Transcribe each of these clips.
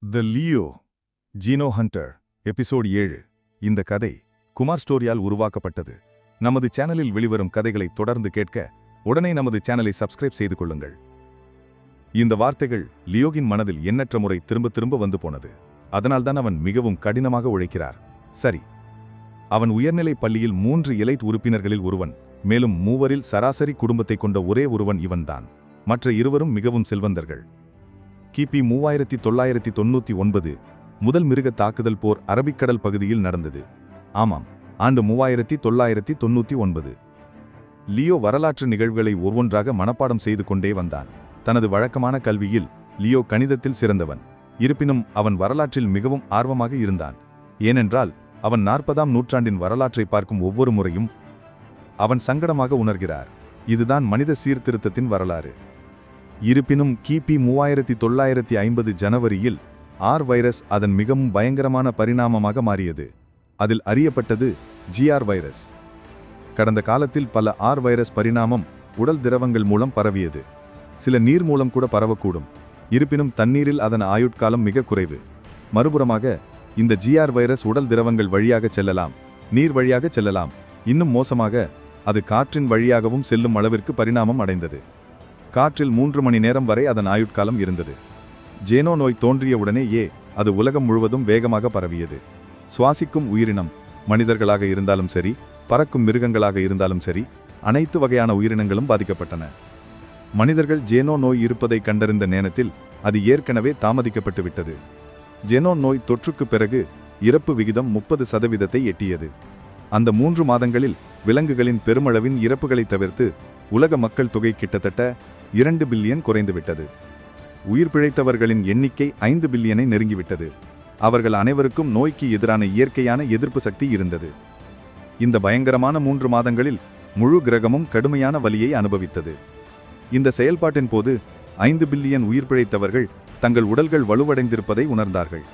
த Leo ஜீனோ Hunter episode 7. இந்த கதை குமார் ஸ்டோரியால் உருவாக்கப்பட்டது. நமது சேனலில் வெளிவரும் கதைகளை தொடர்ந்து கேட்க உடனே நமது சேனலை சப்ஸ்கிரைப் செய்து கொள்ளுங்கள். இந்த வார்த்தைகள் லியோகின் மனதில் எண்ணற்ற முறை திரும்ப திரும்ப வந்து போனது. அதனால்தான் அவன் மிகவும் கடினமாக உழைக்கிறார். சரி, அவன் உயர்நிலை பள்ளியில் 3 எலைட் உறுப்பினர்களில் ஒருவன். மேலும் 3 சராசரி குடும்பத்தை கொண்ட ஒரே ஒருவன் இவன்தான். மற்ற இருவரும் மிகவும் செல்வந்தர்கள். கிபி 3999 முதல் மிருக தாக்குதல் போர் அரபிக்கடல் பகுதியில் நடந்தது. ஆமாம், ஆண்டு 3999. லியோ வரலாற்று நிகழ்வுகளை ஒவ்வொன்றாக மனப்பாடம் செய்து கொண்டே வந்தான். தனது வழக்கமான கல்வியில் லியோ கணிதத்தில் சிறந்தவன். இருப்பினும் அவன் வரலாற்றில் மிகவும் ஆர்வமாக இருந்தான். ஏனென்றால் அவன் 40ஆம் நூற்றாண்டின் வரலாற்றை பார்க்கும் ஒவ்வொரு முறையும் அவன் சங்கடமாக உணர்கிறார். இதுதான் மனித சீர்திருத்தத்தின் வரலாறு. இருப்பினும் கிபி 3950 ஜனவரியில் ஆர் வைரஸ் அதன் மிகவும் பயங்கரமான பரிணாமமாக மாறியது. அதில் அறியப்பட்டது ஜிஆர் வைரஸ். கடந்த காலத்தில் பல ஆர் வைரஸ் பரிணாமம் உடல் திரவங்கள் மூலம் பரவியது. சில நீர் மூலம் கூட பரவக்கூடும். இருப்பினும் தண்ணீரில் அதன் ஆயுட்காலம் மிக குறைவு. மறுபுறமாக இந்த ஜிஆர் வைரஸ் உடல் திரவங்கள் வழியாக செல்லலாம், நீர் வழியாக செல்லலாம். இன்னும் மோசமாக அது காற்றின் வழியாகவும் செல்லும் அளவிற்கு பரிணாமம் அடைந்தது. காற்றில் 3 மணி நேரம் வரை அதன் ஆயுட்காலம் இருந்தது. ஜேனோ நோய் தோன்றியவுடனேயே அது உலகம் முழுவதும் வேகமாக பரவியது. சுவாசிக்கும் உயிரினம் மனிதர்களாக இருந்தாலும் சரி, பறக்கும் மிருகங்களாக இருந்தாலும் சரி, அனைத்து வகையான உயிரினங்களும் பாதிக்கப்பட்டன. மனிதர்கள் ஜேனோ நோய் இருப்பதை கண்டறிந்த நேரத்தில் அது ஏற்கனவே தாமதிக்கப்பட்டு விட்டது. ஜேனோ நோய் தொற்றுக்கு பிறகு இறப்பு விகிதம் 30% எட்டியது. அந்த 3 மாதங்களில் விலங்குகளின் பெருமளவின் இறப்புகளை தவிர்த்து உலக மக்கள் தொகை கிட்டத்தட்ட 2 பில்லியன் குறைந்துவிட்டது. உயிர் பிழைத்தவர்களின் எண்ணிக்கை 5 பில்லியனை நெருங்கிவிட்டது. அவர்கள் அனைவருக்கும் நோய்க்கு எதிரான இயற்கையான எதிர்ப்பு சக்தி இருந்தது. இந்த பயங்கரமான 3 மாதங்களில் முழு கிரகமும் கடுமையான வலியை அனுபவித்தது. இந்த செயல்பாட்டின் போது 5 பில்லியன் உயிர் பிழைத்தவர்கள் தங்கள் உடல்கள் வலுவடைந்திருப்பதை உணர்ந்தார்கள்.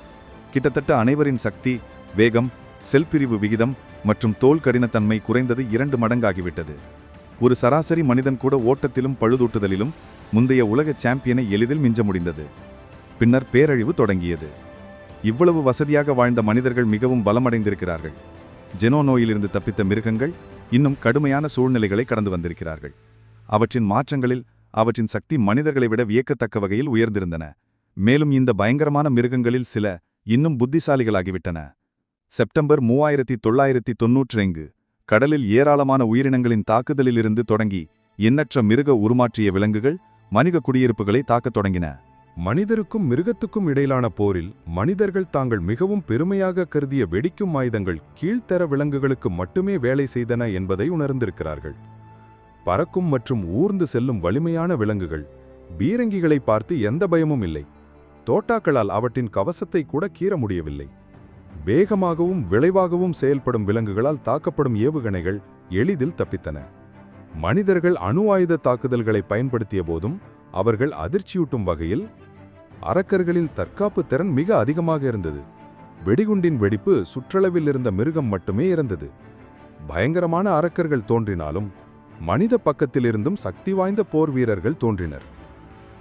கிட்டத்தட்ட அனைவரின் சக்தி, வேகம், செல் பிரிவு விகிதம் மற்றும் தோல் கடினத்தன்மை குறைந்தது 2 மடங்காகிவிட்டது. ஒரு சராசரி மனிதன் கூட ஓட்டத்திலும் பழுதூட்டுதலிலும் முந்தைய உலக சாம்பியனை எளிதில் மிஞ்ச முடிந்தது. பின்னர் பேரழிவு தொடங்கியது. இவ்வளவு வசதியாக வாழ்ந்த மனிதர்கள் மிகவும் பலமடைந்திருக்கிறார்கள். ஜெனோ நோயிலிருந்து தப்பித்த மிருகங்கள் இன்னும் கடுமையான சூழ்நிலைகளை கடந்து வந்திருக்கிறார்கள். அவற்றின் மாற்றங்களில் அவற்றின் சக்தி மனிதர்களை விட வியக்கத்தக்க வகையில் உயர்ந்திருந்தன. மேலும் இந்த பயங்கரமான மிருகங்களில் சில இன்னும் புத்திசாலிகளாகிவிட்டன. செப்டம்பர் 3995 கடலில் ஏராளமான உயிரினங்களின் தாக்குதலிலிருந்து தொடங்கி எண்ணற்ற மிருக உருமாற்றிய விலங்குகள் மனித குடியிருப்புகளை தாக்கத் தொடங்கின. மனிதருக்கும் மிருகத்துக்கும் இடையிலான போரில் மனிதர்கள் தாங்கள் மிகவும் பெருமையாக கருதிய வெடிக்கும் ஆயுதங்கள் கீழ்த்தர விலங்குகளுக்கு மட்டுமே வேலை செய்தன என்பதை உணர்ந்திருக்கிறார்கள். பறக்கும் மற்றும் ஊர்ந்து செல்லும் வலிமையான விலங்குகள் பீரங்கிகளை பார்த்து எந்த பயமும் இல்லை. தோட்டாக்களால் அவற்றின் கவசத்தை கூட கீற முடியவில்லை. வேகமாகவும் விளைவாகவும் செயல்படும் விலங்குகளால் தாக்கப்படும் ஏவுகணைகள் எளிதில் தப்பித்தன. மனிதர்கள் அணு ஆயுத தாக்குதல்களை பயன்படுத்திய போதும் அவர்கள் அதிர்ச்சியூட்டும் வகையில் அரக்கர்களின் தற்காப்பு திறன் மிக அதிகமாக இருந்தது. வெடிகுண்டின் வெடிப்பு சுற்றளவில் இருந்த மிருகம் மட்டுமே இறந்தது. பயங்கரமான அரக்கர்கள் தோன்றினாலும் மனித பக்கத்திலிருந்தும் சக்தி வாய்ந்த போர் வீரர்கள் தோன்றினர்.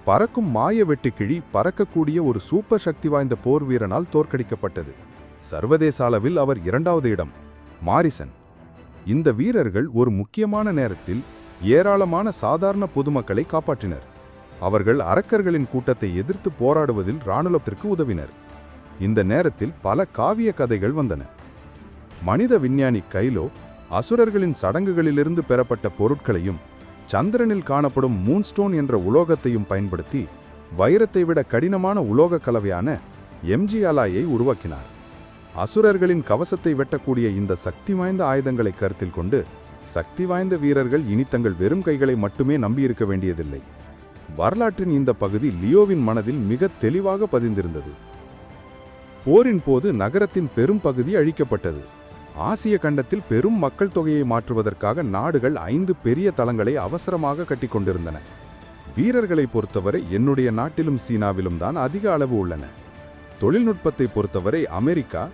பறக்கும் மாய வெட்டுக்கிழி பறக்கக்கூடிய ஒரு சூப்பர் சக்தி வாய்ந்த போர் வீரனால் தோற்கடிக்கப்பட்டது. சர்வதேச அளவில் அவர் 2வது இடம். மாரிசன். இந்த வீரர்கள் ஒரு முக்கியமான நேரத்தில் ஏராளமான சாதாரண பொதுமக்களை காப்பாற்றினர். அவர்கள் அரக்கர்களின் கூட்டத்தை எதிர்த்து போராடுவதில் இராணுவத்திற்கு உதவினர். இந்த நேரத்தில் பல காவிய கதைகள் வந்தன. மனித விஞ்ஞானி கைலோ அசுரர்களின் சடங்குகளிலிருந்து பெறப்பட்ட பொருட்களையும் சந்திரனில் காணப்படும் மூன்ஸ்டோன் என்ற உலோகத்தையும் பயன்படுத்தி வைரத்தை விட கடினமான உலோக கலவையான எம்ஜி அலாயை உருவாக்கினார். அசுரர்களின் கவசத்தை வெட்டக்கூடிய இந்த சக்தி வாய்ந்த ஆயுதங்களை கருத்தில் கொண்டு சக்தி வாய்ந்த வீரர்கள் இனி தங்கள் வெறும் கைகளை மட்டுமே நம்பியிருக்க வேண்டியதில்லை. வரலாற்றின் இந்த பகுதி லியோவின் மனதில் மிக தெளிவாக பதிந்திருந்தது. போரின் போது நகரத்தின் பெரும் பகுதி அழிக்கப்பட்டது. ஆசிய கண்டத்தில் பெரும் மக்கள் தொகையை மாற்றுவதற்காக நாடுகள் 5 பெரிய தளங்களை அவசரமாக கட்டிக்கொண்டிருந்தன. வீரர்களை பொறுத்தவரை என்னுடைய நாட்டிலும் சீனாவிலும் தான் அதிக அளவு உள்ளன. தொழில்நுட்பத்தை பொறுத்தவரை அமெரிக்கா,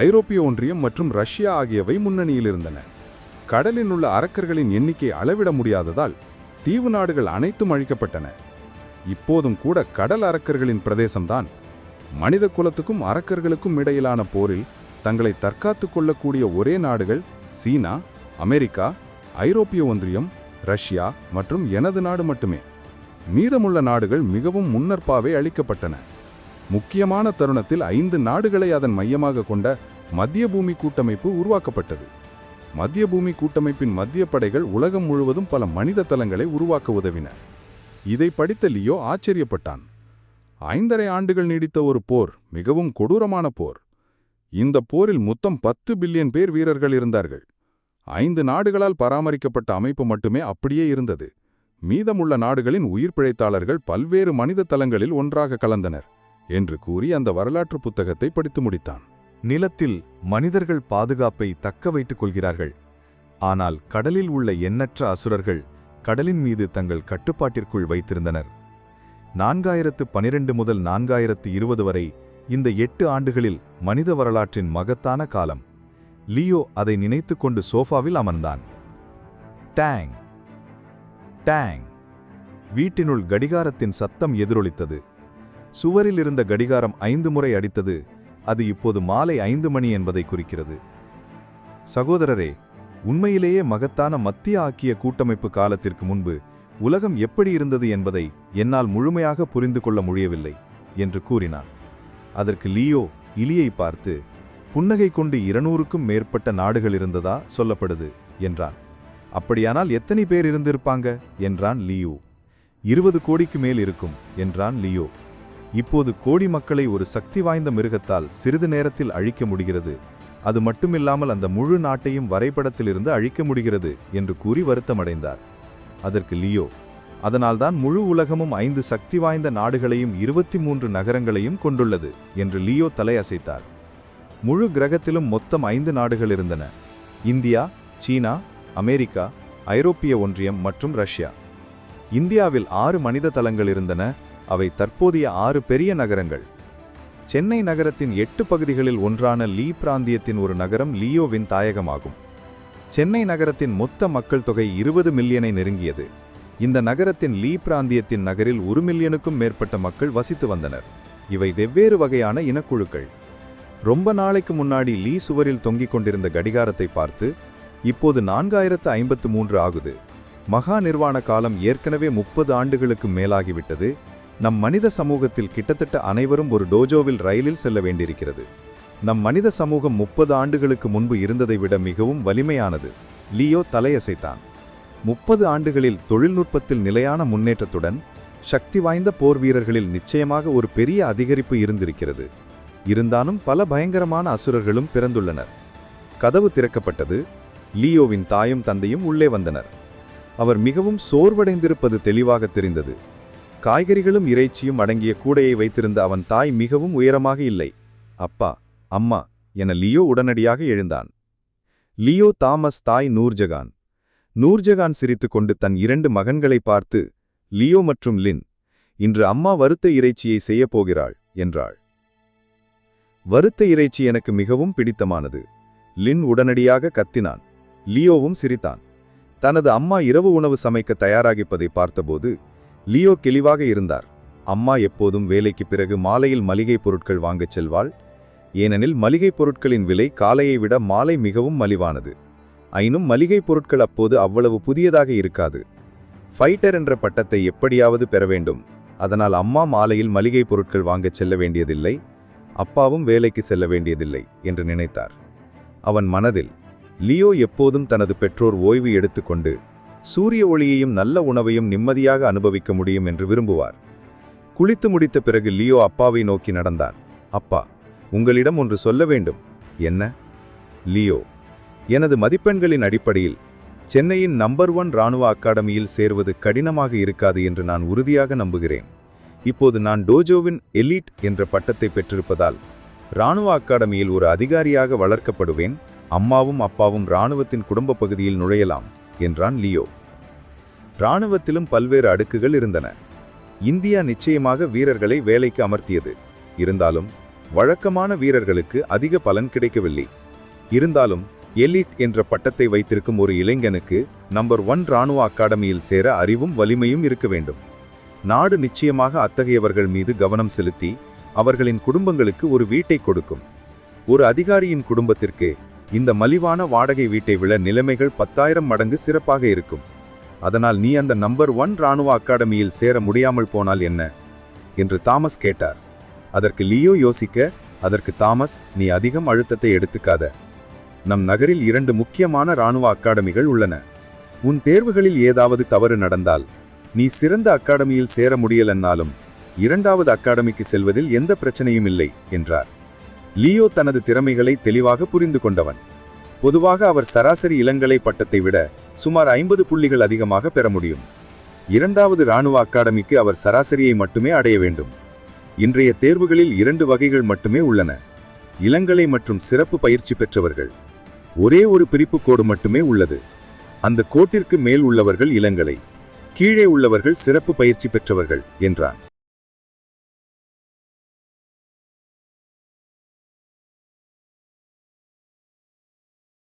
ஐரோப்பிய ஒன்றியம் மற்றும் ரஷ்யா ஆகியவை முன்னணியில் இருந்தன. கடலில் உள்ள அரக்கர்களின் எண்ணிக்கை அளவிட முடியாததால் தீவு நாடுகள் அனைத்தும் அழிக்கப்பட்டன. இப்போதும் கூட கடல் அரக்கர்களின் பிரதேசம்தான். மனித குலத்துக்கும் அரக்கர்களுக்கும் இடையிலான போரில் தங்களை தற்காத்துக் கொள்ளக்கூடிய ஒரே நாடுகள் சீனா, அமெரிக்கா, ஐரோப்பிய ஒன்றியம், ரஷ்யா மற்றும் எனது நாடு மட்டுமே. மீதமுள்ள நாடுகள் மிகவும் முன்னர்ப்பாவே அளிக்கப்பட்டன. முக்கியமான தருணத்தில் 5 நாடுகளை அதன் மையமாக கொண்ட மத்திய பூமி கூட்டமைப்பு உருவாக்கப்பட்டது. மத்திய பூமி கூட்டமைப்பின் மத்திய படைகள் உலகம் முழுவதும் பல மனித தளங்களை உருவாக்க உதவின. இதை படித்த லியோ ஆச்சரியப்பட்டான். 5½ ஆண்டுகள் நீடித்த ஒரு போர், மிகவும் கொடூரமான போர். இந்த போரில் மொத்தம் 10 பில்லியன் பேர் வீரர்கள் இருந்தார்கள். 5 நாடுகளால் பராமரிக்கப்பட்ட அமைப்பு மட்டுமே அப்படியே இருந்தது. மீதமுள்ள நாடுகளின் உயிர் பிழைத்தாளர்கள் பல்வேறு மனித தளங்களில் ஒன்றாக கலந்தனர் என்று கூறி அந்த வரலாற்று புத்தகத்தை படித்து முடித்தான். நிலத்தில் மனிதர்கள் பாதுகாப்பை தக்க வைத்துக் கொள்கிறார்கள். ஆனால் கடலில் உள்ள எண்ணற்ற அசுரர்கள் கடலின் மீது தங்கள் கட்டுப்பாட்டிற்குள் வைத்திருந்தனர். 4012 முதல் 4020 வரை இந்த 8 ஆண்டுகளில் மனித வரலாற்றின் மகத்தான காலம். லியோ அதை நினைத்துக் கொண்டு சோஃபாவில் அமர்ந்தான். Tang Tang. வீட்டினுள் கடிகாரத்தின் சத்தம் எதிரொலித்தது. சுவரில் இருந்த கடிகாரம் 5 முறை அடித்தது. அது இப்போது மாலை 5 மணி என்பதை குறிக்கிறது. சகோதரரே, உண்மையிலேயே மகத்தான மத்திய ஆக்கிய கூட்டமைப்பு காலத்திற்கு முன்பு உலகம் எப்படி இருந்தது என்பதை என்னால் முழுமையாக புரிந்து கொள்ள முடியவில்லை என்று கூறினான். அதற்கு லியோ இலியை பார்த்து, புன்னகை கொண்டு 200க்கும் மேற்பட்ட நாடுகள் இருந்ததா சொல்லப்படுது என்றான். அப்படியானால் எத்தனை பேர் இருந்திருப்பாங்க என்றான் லியோ. 20 கோடிக்கு மேல் இருக்கும் என்றான் லியோ. இப்போது கோடி மக்களை ஒரு சக்தி வாய்ந்த மிருகத்தால் சிறிது நேரத்தில் அழிக்க முடிகிறது. அது மட்டுமில்லாமல் அந்த முழு நாட்டையும் வரைபடத்திலிருந்து அழிக்க முடிகிறது என்று கூறி வருத்தமடைந்தார். அதற்கு லியோ, அதனால்தான் முழு உலகமும் 5 சக்தி வாய்ந்த நாடுகளையும் 23 நகரங்களையும் கொண்டுள்ளது என்று லியோ தலையசைத்தார். முழு கிரகத்திலும் மொத்தம் 5 நாடுகள் இருந்தன. இந்தியா, சீனா, அமெரிக்கா, ஐரோப்பிய ஒன்றியம் மற்றும் ரஷ்யா. இந்தியாவில் 6 மனித தளங்கள் இருந்தன. அவை தற்போதைய 6 பெரிய நகரங்கள். சென்னை நகரத்தின் 8 பகுதிகளில் ஒன்றான லீ பிராந்தியத்தின் ஒரு நகரம் லியோவின் தாயகமாகும். சென்னை நகரத்தின் மொத்த மக்கள் தொகை 20 மில்லியனை நெருங்கியது. இந்த நகரத்தின் லீ பிராந்தியத்தின் நகரில் 1 மில்லியனுக்கும் மேற்பட்ட மக்கள் வசித்து வந்தனர். இவை வெவ்வேறு வகையான இனக்குழுக்கள். ரொம்ப நாளைக்கு முன்னாடி லீ சுவரில் தொங்கிக் கொண்டிருந்த கடிகாரத்தை பார்த்து, இப்போது 4053 ஆகுது. மகா நிர்வாண காலம் ஏற்கனவே 30 ஆண்டுகளுக்கு மேலாகிவிட்டது. நம் மனித சமூகத்தில் கிட்டத்தட்ட அனைவரும் ஒரு டோஜோவில் ரயிலில் செல்ல வேண்டியிருக்கிறது. நம் மனித சமூகம் 30 ஆண்டுகளுக்கு முன்பு இருந்ததை விட மிகவும் வலிமையானது. லியோ தலையசைத்தான். 30 ஆண்டுகளில் தொழில்நுட்பத்தில் நிலையான முன்னேற்றத்துடன் சக்தி வாய்ந்த போர் வீரர்களில் நிச்சயமாக ஒரு பெரிய அதிகரிப்பு இருந்திருக்கிறது. இருந்தாலும் பல பயங்கரமான அசுரர்களும் பிறந்துள்ளனர். கதவு திறக்கப்பட்டது. லியோவின் தாயும் தந்தையும் உள்ளே வந்தனர். அவர் மிகவும் சோர்வடைந்திருப்பது தெளிவாக தெரிந்தது. காய்கறிகளும் இறைச்சியும் அடங்கிய கூடையை வைத்திருந்த அவன் தாய் மிகவும் உயரமாக இல்லை. அப்பா, அம்மா என லியோ உடனடியாக எழுந்தான். லியோ தாமஸ் தாய் நூர்ஜகான். நூர்ஜகான் சிரித்துக்கொண்டு தன் 2 மகன்களை பார்த்து, லியோ மற்றும் லின், இன்று அம்மா வறுத்த இறைச்சியை செய்யப் போகிறாள் என்றாள். வறுத்த இறைச்சி எனக்கு மிகவும் பிடித்தமானது. லின் உடனடியாக கத்தினான். லியோவும் சிரித்தான். தனது அம்மா இரவு உணவு சமைக்க தயாராகிப்பதை பார்த்தபோது லியோ தெளிவாக இருந்தார். அம்மா எப்போதும் வேலைக்கு பிறகு மாலையில் மளிகை பொருட்கள் வாங்கச் செல்வாள். ஏனெனில் மளிகை பொருட்களின் விலை காலையை விட மாலை மிகவும் மலிவானது. ஆயினும் மளிகை பொருட்கள் அப்போது அவ்வளவு புதியதாக இருக்காது. ஃபைட்டர் என்ற பட்டத்தை எப்படியாவது பெற வேண்டும். அதனால் அம்மா மாலையில் மளிகை பொருட்கள் வாங்கச் செல்ல வேண்டியதில்லை, அப்பாவும் வேலைக்கு செல்ல வேண்டியதில்லை என்று நினைத்தார். அவன் மனதில், லியோ எப்போதும் தனது பெற்றோர் ஓய்வு எடுத்துக்கொண்டு சூரிய ஒளியையும் நல்ல உணவையும் நிம்மதியாக அனுபவிக்க முடியும் என்று விரும்புவார். குளித்து முடித்த பிறகு லியோ அப்பாவை நோக்கி நடந்தான். அப்பா, உங்களிடம் ஒன்று சொல்ல வேண்டும். என்ன? லியோ, எனது மதிப்பெண்களின் அடிப்படையில் சென்னையின் நம்பர் 1 இராணுவ அகாடமியில் சேர்வது கடினமாக இருக்காது என்று நான் உறுதியாக நம்புகிறேன். இப்போது நான் டோஜோவின் எலீட் என்ற பட்டத்தை பெற்றிருப்பதால் இராணுவ அகாடமியில் ஒரு அதிகாரியாக வளர்க்கப்படுவேன். அம்மாவும் அப்பாவும் இராணுவத்தின் குடும்ப பகுதியில் நுழையலாம் என்றான் லியோ. இராணுவத்திலும் பல்வேறு அடுக்குகள் இருந்தன. இந்தியா நிச்சயமாக வீரர்களை வேலைக்கு அமர்த்தியது. இருந்தாலும் வழக்கமான வீரர்களுக்கு அதிக பலன் கிடைக்கவில்லை. இருந்தாலும் எலீட் என்ற பட்டத்தை வைத்திருக்கும் ஒரு இளைஞனுக்கு நம்பர் 1 இராணுவ அகாடமியில் சேர அறிவும் வலிமையும் இருக்க வேண்டும். நாடு நிச்சயமாக அத்தகையவர்கள் மீது கவனம் செலுத்தி அவர்களின் குடும்பங்களுக்கு ஒரு வீட்டை கொடுக்கும். ஒரு அதிகாரியின் குடும்பத்திற்கு இந்த மலிவான வாடகை வீட்டை விட நிலைமைகள் 10,000 மடங்கு சிறப்பாக இருக்கும். அதனால் நீ அந்த நம்பர் 1 இராணுவ அகாடமியில் சேர முடியாமல் போனால் என்ன என்று தாமஸ் கேட்டார். அதற்கு லியோ யோசிக்க, அதற்கு தாமஸ், நீ அதிகம் அழுத்தத்தை எடுத்துக்காத. நம் நகரில் 2 முக்கியமான இராணுவ அகாடமிகள் உள்ளன. உன் தேர்வுகளில் ஏதாவது தவறு நடந்தால் நீ சிறந்த அகாடமியில் சேர முடியலன்னாலும் 2வது அகாடமிக்கு செல்வதில் எந்த பிரச்சனையும் இல்லை என்றார். லியோ தனது திறமைகளை தெளிவாக புரிந்து கொண்டவன். பொதுவாக அவர் சராசரி இளங்கலை பட்டத்தை விட சுமார் 50 புள்ளிகள் அதிகமாக பெற முடியும். 2வது இராணுவ அகாடமிக்கு அவர் சராசரியை மட்டுமே அடைய வேண்டும். இன்றைய தேர்வுகளில் 2 வகைகள் மட்டுமே உள்ளன: இளங்கலை மற்றும் சிறப்பு பயிற்சி பெற்றவர்கள். ஒரே ஒரு பிரிப்பு கோடு மட்டுமே உள்ளது. அந்த கோட்டிற்கு மேல் உள்ளவர்கள் இளங்கலை, கீழே உள்ளவர்கள் சிறப்பு பயிற்சி பெற்றவர்கள் என்றான்.